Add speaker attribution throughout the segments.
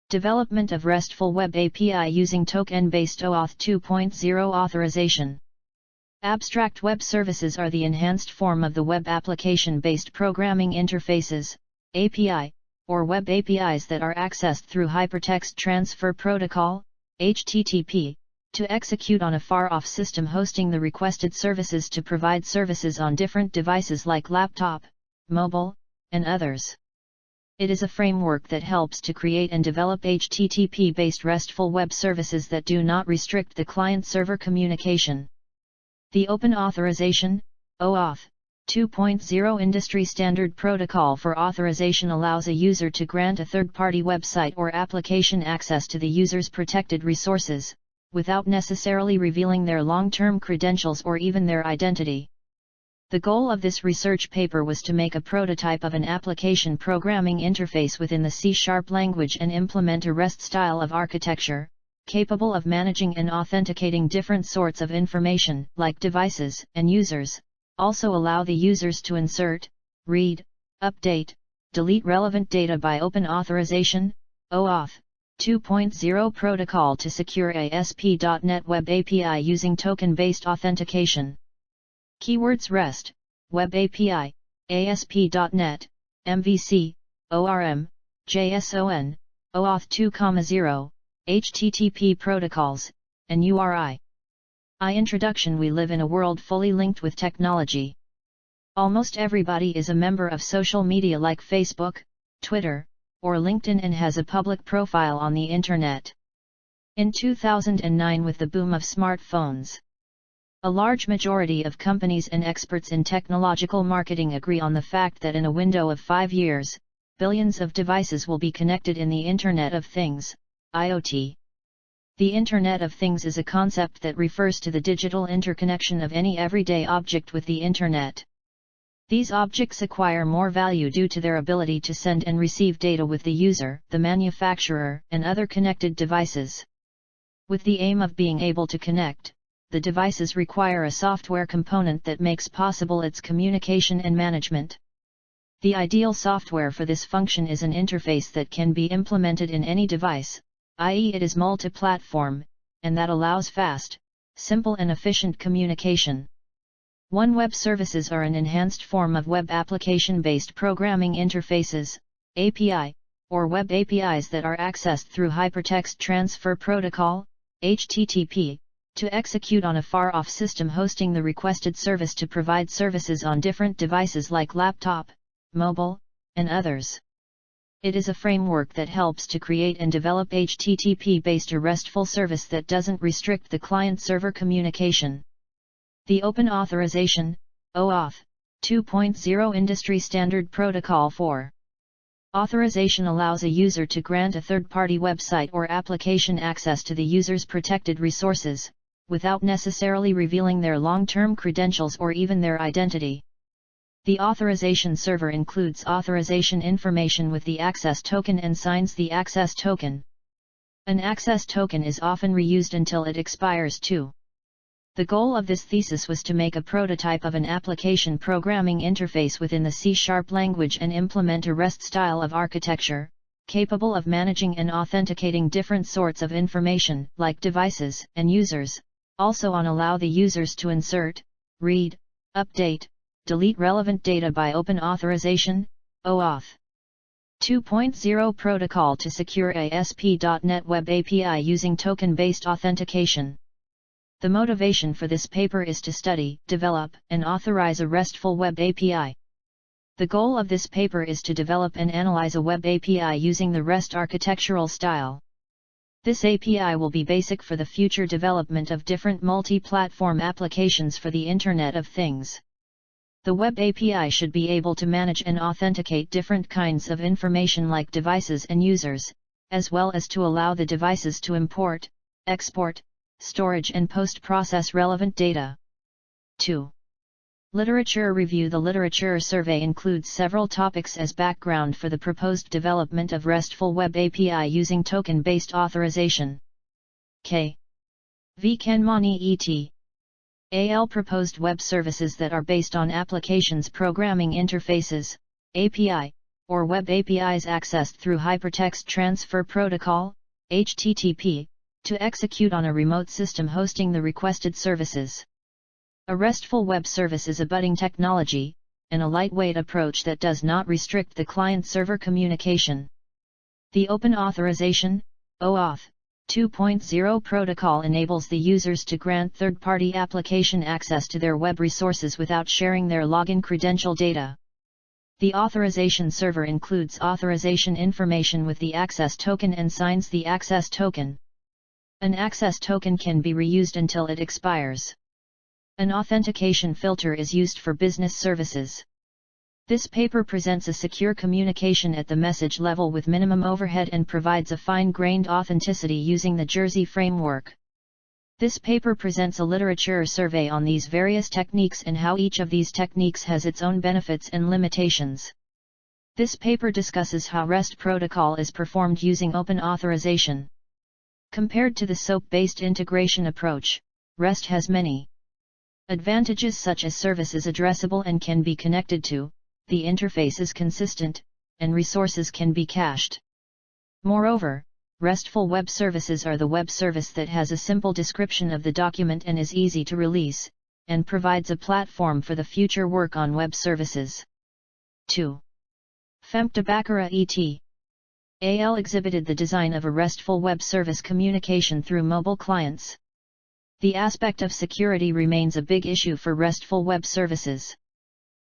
Speaker 1: Development of RESTful WebAPI using token-based OAuth 2.0 authorization. Abstract web services are the enhanced form of the web application-based programming interfaces, API, or web APIs that are accessed through Hypertext Transfer Protocol, HTTP, to execute on a far-off system hosting the requested services to provide services on different devices like laptop, mobile, and others. It is a framework that helps to create and develop HTTP-based RESTful web services that do not restrict the client-server communication. The Open Authorization, OAuth, 2.0 industry standard protocol for authorization allows a user to grant a third-party website or application access to the user's protected resources, without necessarily revealing their long-term credentials or even their identity. The goal of this research paper was to make a prototype of an application programming interface within the C# language and implement a REST style of architecture, capable of managing and authenticating different sorts of information, like devices and users, also allow the users to insert, read, update, delete relevant data by Open Authorization, OAuth 2.0 protocol to secure ASP.NET Web API using token-based authentication. Keywords REST, Web API, ASP.NET, MVC, ORM, JSON, OAuth 2.0, HTTP protocols, and URI. Introduction. We live in a world fully linked with technology. Almost everybody is a member of social media like Facebook, Twitter, or LinkedIn and has a public profile on the Internet. In 2009, with the boom of smartphones, a large majority of companies and experts in technological marketing agree on the fact that in a window of 5 years, billions of devices will be connected in the Internet of Things, IoT. The Internet of Things is a concept that refers to the digital interconnection of any everyday object with the Internet. These objects acquire more value due to their ability to send and receive data with the user, the manufacturer, and other connected devices. With the aim of being able to connect, the devices require a software component that makes possible its communication and management. The ideal software for this function is an interface that can be implemented in any device, i.e. it is multi-platform, and that allows fast, simple and efficient communication. Web services are an enhanced form of web application-based programming interfaces, API, or web APIs that are accessed through Hypertext Transfer Protocol, HTTP, to execute on a far-off system hosting the requested service to provide services on different devices like laptop, mobile, and others. It is a framework that helps to create and develop HTTP-based RESTful service that doesn't restrict the client-server communication. The Open Authorization, OAuth 2.0 industry standard protocol for authorization allows a user to grant a third-party website or application access to the user's protected resources, without necessarily revealing their long-term credentials or even their identity. The authorization server includes authorization information with the access token and signs the access token. An access token is often reused until it expires too. The goal of this thesis was to make a prototype of an application programming interface within the C# language and implement a REST style of architecture, capable of managing and authenticating different sorts of information, like devices and users, also allow the users to insert, read, update, delete relevant data by Open Authorization, OAuth 2.0 protocol to secure ASP.NET Web API using token-based authentication. The motivation for this paper is to study, develop, and authorize a RESTful Web API. The goal of this paper is to develop and analyze a Web API using the REST architectural style. This API will be basic for the future development of different multi-platform applications for the Internet of Things. The Web API should be able to manage and authenticate different kinds of information like devices and users, as well as to allow the devices to import, export, storage and post-process relevant data. 2. Literature review. The literature survey includes several topics as background for the proposed development of RESTful Web API using token-based authorization. K. V. Kanmani et. al. Proposed web services that are based on applications programming interfaces, API, or web APIs accessed through Hypertext Transfer Protocol, HTTP, to execute on a remote system hosting the requested services. A RESTful web service is a budding technology, and a lightweight approach that does not restrict the client-server communication. The Open Authorization, OAuth, 2.0 protocol enables the users to grant third-party application access to their web resources without sharing their login credential data. The authorization server includes authorization information with the access token and signs the access token. An access token can be reused until it expires. An authentication filter is used for business services. This paper presents a secure communication at the message level with minimum overhead and provides a fine-grained authenticity using the Jersey framework. This paper presents a literature survey on these various techniques and how each of these techniques has its own benefits and limitations. This paper discusses how REST protocol is performed using open authorization. Compared to the SOAP-based integration approach, REST has many advantages such as service is addressable and can be connected to, the interface is consistent, and resources can be cached. Moreover, RESTful web services are the web service that has a simple description of the document and is easy to release, and provides a platform for the future work on web services. 2. Femtabakara et al. Exhibited the design of a RESTful web service communication through mobile clients. The aspect of security remains a big issue for RESTful web services.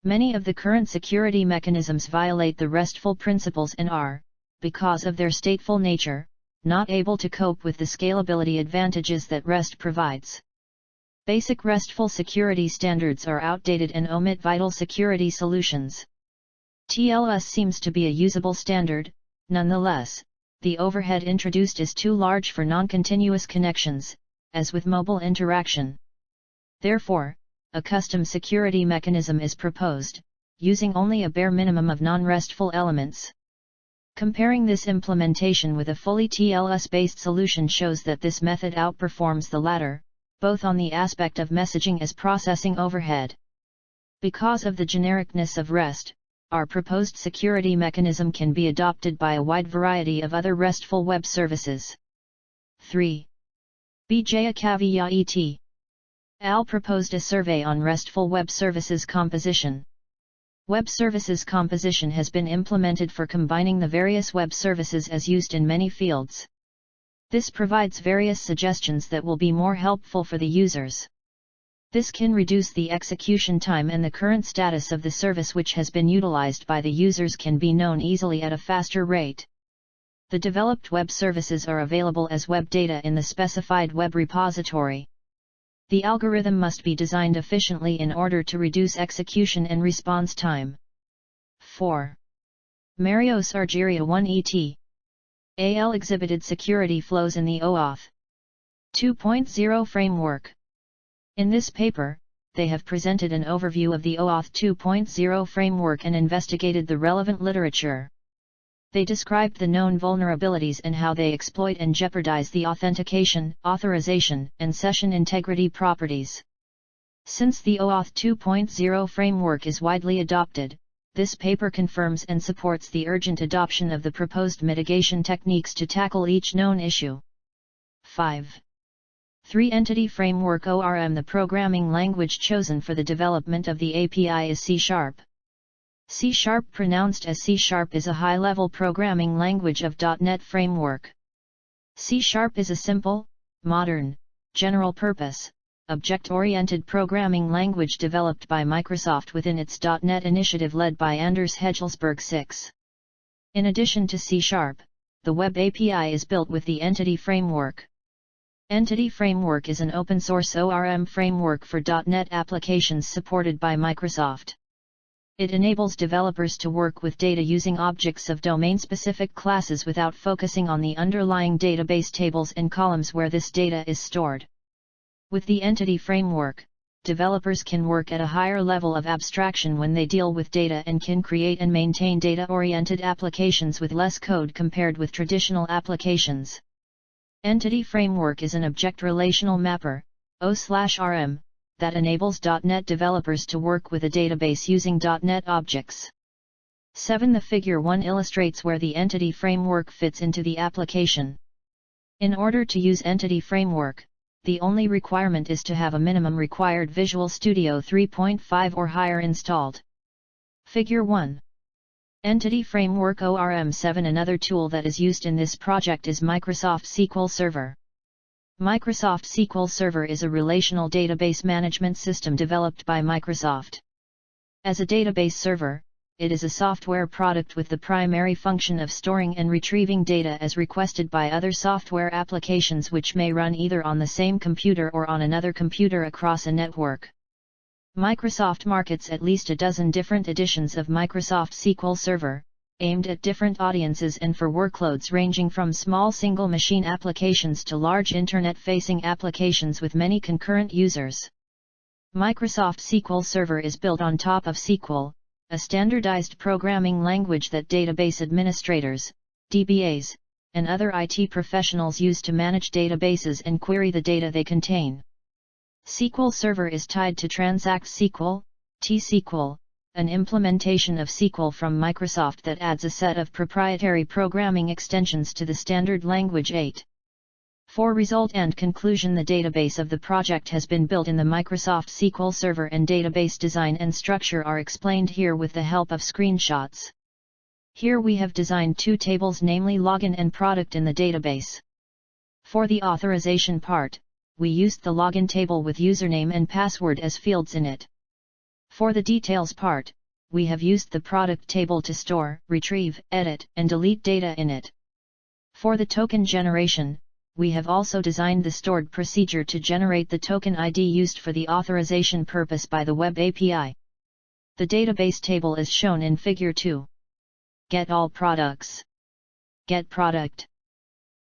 Speaker 1: Many of the current security mechanisms violate the RESTful principles and are, because of their stateful nature, not able to cope with the scalability advantages that REST provides. Basic RESTful security standards are outdated and omit vital security solutions. TLS seems to be a usable standard, nonetheless, the overhead introduced is too large for non-continuous connections, as with mobile interaction. Therefore, a custom security mechanism is proposed, using only a bare minimum of non-RESTful elements. Comparing this implementation with a fully TLS-based solution shows that this method outperforms the latter, both on the aspect of messaging as processing overhead. Because of the genericness of REST, our proposed security mechanism can be adopted by a wide variety of other RESTful web services. 3. Bijayakavya et al. Proposed a survey on RESTful web services composition. Web services composition has been implemented for combining the various web services as used in many fields. This provides various suggestions that will be more helpful for the users. This can reduce the execution time, and the current status of the service which has been utilized by the users can be known easily at a faster rate. The developed web services are available as web data in the specified web repository. The algorithm must be designed efficiently in order to reduce execution and response time. 4. Marios Argeria 1 et al. Exhibited security flows in the OAuth 2.0 framework. In this paper, they have presented an overview of the OAuth 2.0 framework and investigated the relevant literature. They described the known vulnerabilities and how they exploit and jeopardize the authentication, authorization, and session integrity properties. Since the OAuth 2.0 framework is widely adopted, this paper confirms and supports the urgent adoption of the proposed mitigation techniques to tackle each known issue. 5. 3-Entity Framework ORM. The programming language chosen for the development of the API is C#. C#, pronounced as C#, is a high-level programming language of .NET framework. C# is a simple, modern, general-purpose, object-oriented programming language developed by Microsoft within its .NET initiative led by Anders Hejlsberg 6. In addition to C#, the Web API is built with the Entity Framework. Entity Framework is an open-source ORM framework for .NET applications supported by Microsoft. It enables developers to work with data using objects of domain-specific classes without focusing on the underlying database tables and columns where this data is stored. With the Entity Framework, developers can work at a higher level of abstraction when they deal with data and can create and maintain data-oriented applications with less code compared with traditional applications. Entity Framework is an object relational mapper, O/RM, that enables .NET developers to work with a database using .NET objects. 7. The figure 1 illustrates where the entity framework fits into the application. In order to use entity framework, the only requirement is to have a minimum required Visual Studio 3.5 or higher installed. Figure 1. Entity Framework ORM7. Another tool that is used in this project is Microsoft SQL Server. Microsoft SQL Server is a relational database management system developed by Microsoft. As a database server, it is a software product with the primary function of storing and retrieving data as requested by other software applications which may run either on the same computer or on another computer across a network. Microsoft markets at least a dozen different editions of Microsoft SQL Server, aimed at different audiences and for workloads ranging from small single-machine applications to large internet-facing applications with many concurrent users. Microsoft SQL Server is built on top of SQL, a standardized programming language that database administrators, DBAs, and other IT professionals use to manage databases and query the data they contain. SQL Server is tied to Transact SQL, T-SQL, an implementation of SQL from Microsoft that adds a set of proprietary programming extensions to the standard language 8. For result and conclusion, the database of the project has been built in the Microsoft SQL Server, and database design and structure are explained here with the help of screenshots. Here we have designed two tables, namely login and product, in the database. For the authorization part, we used the login table with username and password as fields in it. For the details part, we have used the product table to store, retrieve, edit, and delete data in it. For the token generation, we have also designed the stored procedure to generate the token ID used for the authorization purpose by the Web API. The database table is shown in Figure 2. Get all products. Get product.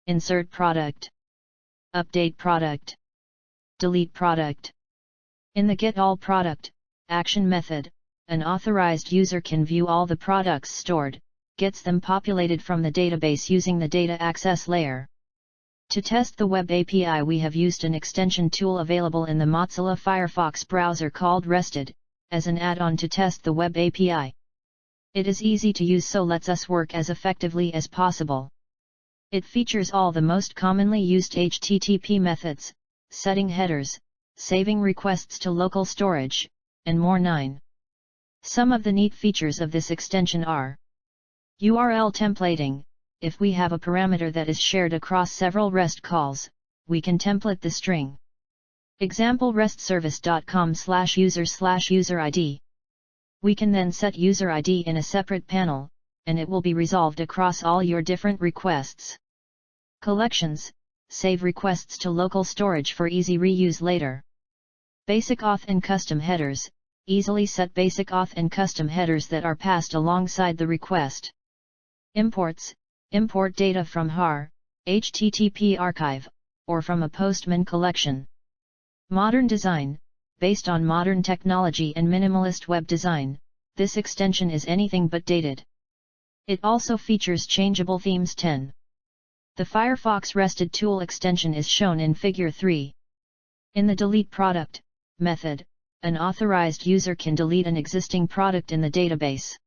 Speaker 1: Insert product. Update product. Delete product. In the Get All Product action method, an authorized user can view all the products stored, gets them populated from the database using the data access layer. To test the Web API, we have used an extension tool available in the Mozilla Firefox browser called RESTful, as an add-on to test the Web API. It is easy to use, so lets us work as effectively as possible. It features all the most commonly used HTTP methods, setting headers, saving requests to local storage, and more. 9. Some of the neat features of this extension are URL templating. If we have a parameter that is shared across several REST calls, we can template the string. Example restservice.com/user/user ID. We can then set user ID in a separate panel, and it will be resolved across all your different requests. Collections. Save requests to local storage for easy reuse later. Basic auth and custom headers. Easily set basic auth and custom headers that are passed alongside the request. Imports. Import data from HAR, HTTP archive, or from a Postman collection. Modern design. Based on modern technology and minimalist web design, this extension is anything but dated. It also features changeable themes. 10. The Firefox RESTful tool extension is shown in Figure 3. In the Delete Product method, an authorized user can delete an existing product in the database.